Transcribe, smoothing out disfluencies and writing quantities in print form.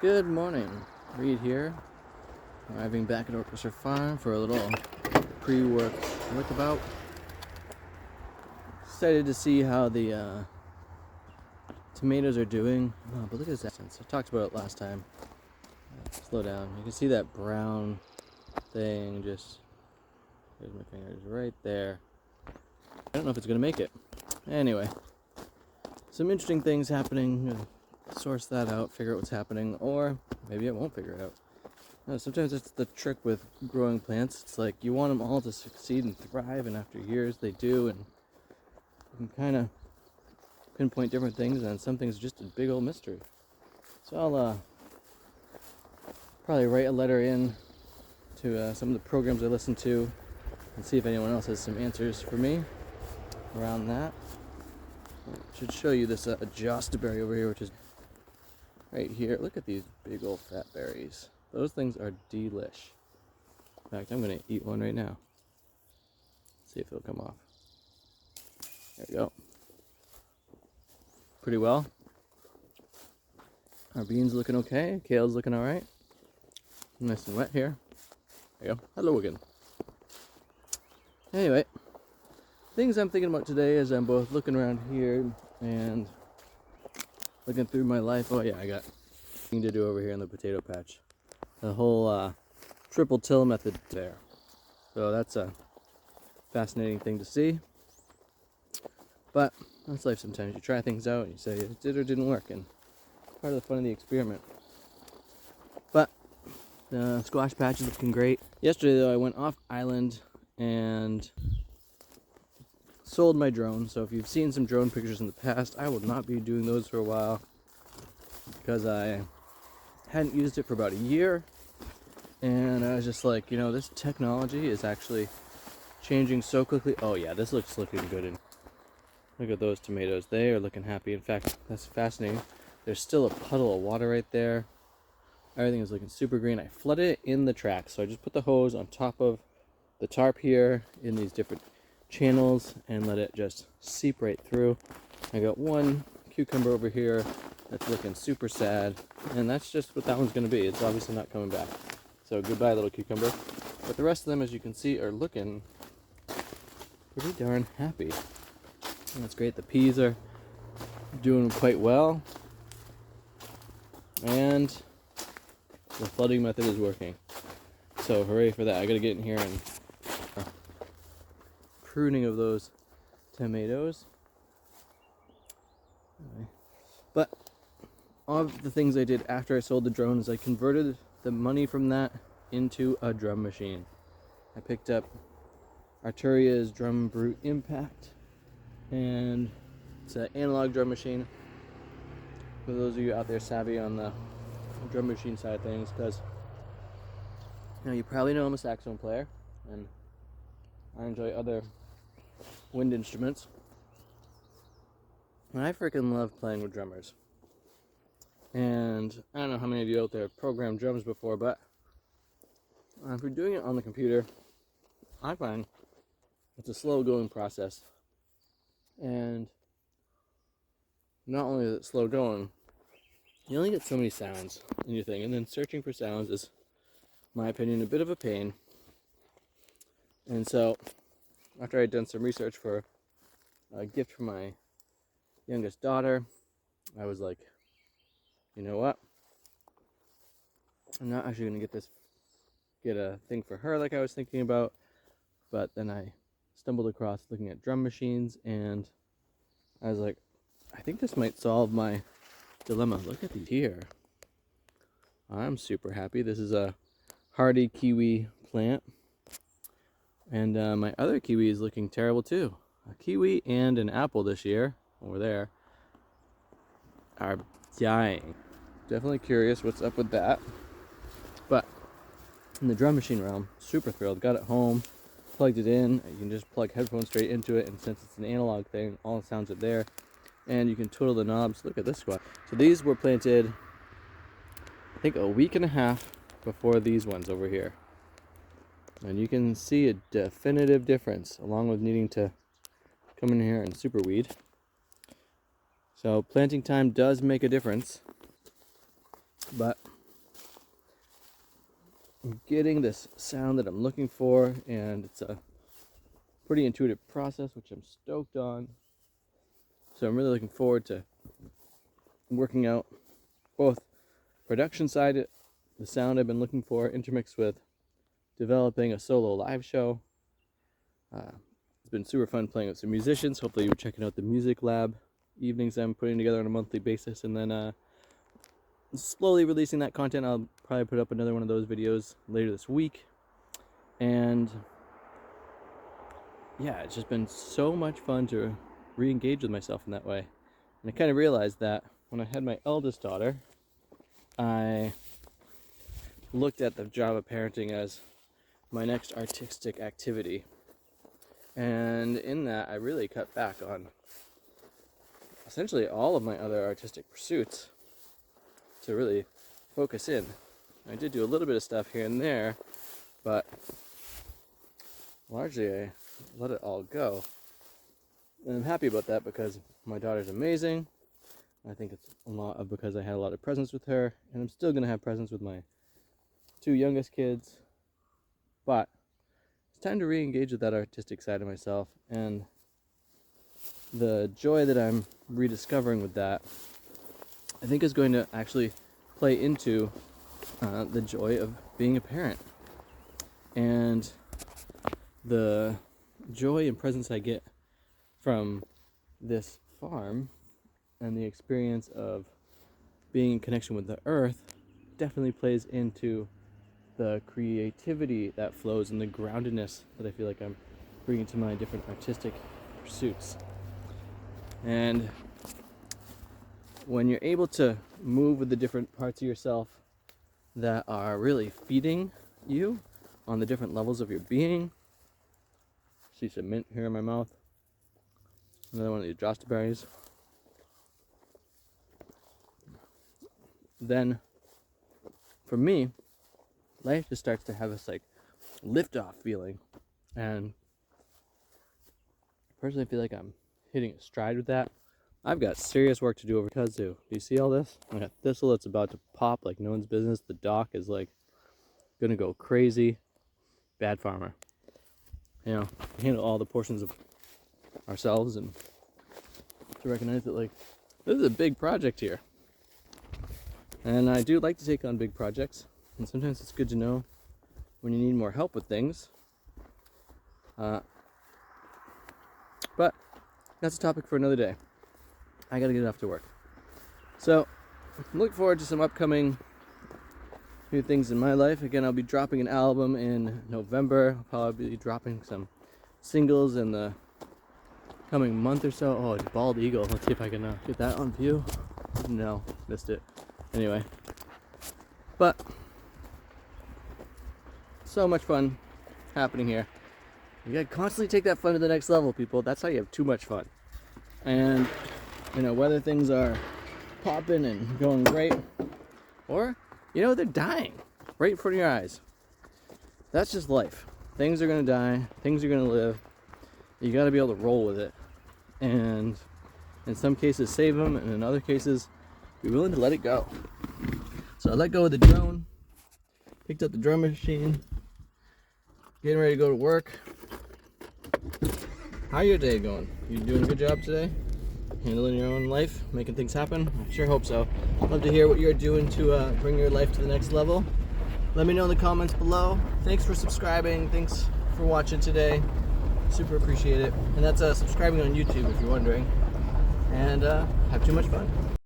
Good morning, Reed here, arriving back at Orchestra Farm for a little pre-work lookabout. Excited to see how the tomatoes are doing. Oh, but look at this. I talked about it last time. Slow down. You can see that brown thing just, there's my fingers right there. I don't know if it's going to make it. Anyway, some interesting things happening. Source that out, figure out what's happening, or maybe I won't figure it out. No, sometimes it's the trick with growing plants. It's like you want them all to succeed and thrive, and after years they do, and you can kind of pinpoint different things, and some things are just a big old mystery. So I'll probably write a letter in to some of the programs I listen to and see if anyone else has some answers for me around that. I should show you this Josta berry over here, which is right here. Look at these big old fat berries. Those things are delish. In fact, I'm going to eat one right now. See if it'll come off. There we go. Pretty well. Our beans looking okay. Kale's looking alright. Nice and wet here. There you go. Hello again. Anyway, things I'm thinking about today as I'm both looking around here and looking through my life. Oh yeah, I got thing to do over here in the potato patch. The whole triple till method there. So that's a fascinating thing to see. But that's life sometimes. You try things out and you say it did or didn't work, and part of the fun of the experiment. But the squash patch is looking great. Yesterday though, I went off island and sold my drone. So if you've seen some drone pictures in the past, I will not be doing those for a while because I hadn't used it for about a year, and I was just like, you know, this technology is actually changing so quickly. Oh yeah, this looks looking good. And look at those tomatoes. They are looking happy. In fact, that's fascinating. There's still a puddle of water right there. Everything is looking super green. I flooded it in the tracks. So I just put the hose on top of the tarp here in these different channels and let it just seep right through. I got one cucumber over here that's looking super sad, and that's just what that one's going to be. It's obviously not coming back. So goodbye, little cucumber. But the rest of them, as you can see, are looking pretty darn happy. And that's great. The peas are doing quite well, and the flooding method is working. So hooray for that. I got to get in here and pruning of those tomatoes. Anyway. But all of the things I did after I sold the drone is I converted the money from that into a drum machine. I picked up Arturia's Drum Brute Impact, and it's an analog drum machine. For those of you out there savvy on the drum machine side of things, because you probably know I'm a saxophone player, and I enjoy other wind instruments. And I freaking love playing with drummers. And I don't know how many of you out there have programmed drums before, but if you're doing it on the computer, I find it's a slow going process. And not only is it slow going, you only get so many sounds in your thing. And then searching for sounds is, in my opinion, a bit of a pain. And so, after I'd done some research for a gift for my youngest daughter, I was like, you know what? I'm not actually going to get a thing for her like I was thinking about. But then I stumbled across looking at drum machines, and I was like, I think this might solve my dilemma. Look at these here. I'm super happy. This is a hardy kiwi plant. And my other kiwi is looking terrible too. A kiwi and an apple this year, over there, are dying. Definitely curious what's up with that. But in the drum machine realm, super thrilled. Got it home, plugged it in. You can just plug headphones straight into it, and since it's an analog thing, all the sounds are there. And you can twiddle the knobs. Look at this squat. So these were planted, I think, a week and a half before these ones over here. And you can see a definitive difference, along with needing to come in here and super weed. So planting time does make a difference. But I'm getting this sound that I'm looking for, and it's a pretty intuitive process, which I'm stoked on. So I'm really looking forward to working out both production side, the sound I've been looking for, intermixed with developing a solo live show. It's been super fun playing with some musicians. Hopefully you're checking out the music lab evenings I'm putting together on a monthly basis, and then slowly releasing that content. I'll probably put up another one of those videos later this week. And yeah, it's just been so much fun to re-engage with myself in that way. And I kind of realized that when I had my eldest daughter, I looked at the job of parenting as my next artistic activity. And in that, I really cut back on essentially all of my other artistic pursuits to really focus in. I did do a little bit of stuff here and there, but largely I let it all go. And I'm happy about that because my daughter's amazing. I think it's a lot of because I had a lot of presence with her, and I'm still going to have presence with my two youngest kids. But it's time to re-engage with that artistic side of myself, and the joy that I'm rediscovering with that, I think, is going to actually play into the joy of being a parent. And the joy and presence I get from this farm and the experience of being in connection with the earth definitely plays into the creativity that flows and the groundedness that I feel like I'm bringing to my different artistic pursuits. And when you're able to move with the different parts of yourself that are really feeding you on the different levels of your being. See some mint here in my mouth. Another one of these Josta berries. Then, for me, life just starts to have this like liftoff feeling. And personally, I feel like I'm hitting a stride with that. I've got serious work to do over kudzu. Do you see all this? I got thistle that's about to pop like no one's business. The dock is like gonna go crazy. Bad farmer. You know, handle all the portions of ourselves and to recognize that like this is a big project here. And I do like to take on big projects, and sometimes it's good to know when you need more help with things. But that's a topic for another day. I gotta get off to work. So, look forward to some upcoming new things in my life. Again, I'll be dropping an album in November. I'll probably be dropping some singles in the coming month or so. Oh, it's Bald Eagle. Let's see if I can get that on view. No, missed it. Anyway, but so much fun happening here. You gotta constantly take that fun to the next level, people. That's how you have too much fun. And you know, whether things are popping and going great, or you know, they're dying right in front of your eyes. That's just life. Things are gonna die. Things are gonna live. You gotta be able to roll with it, and in some cases save them, and in other cases be willing to let it go. So I let go of the drone, picked up the drum machine, getting ready to go to work. How your day going? You doing a good job today? Handling your own life, making things happen? I sure hope so. Love to hear what you're doing to bring your life to the next level. Let me know in the comments below. Thanks for subscribing. Thanks for watching today. Super appreciate it. And that's subscribing on YouTube if you're wondering. And have too much fun.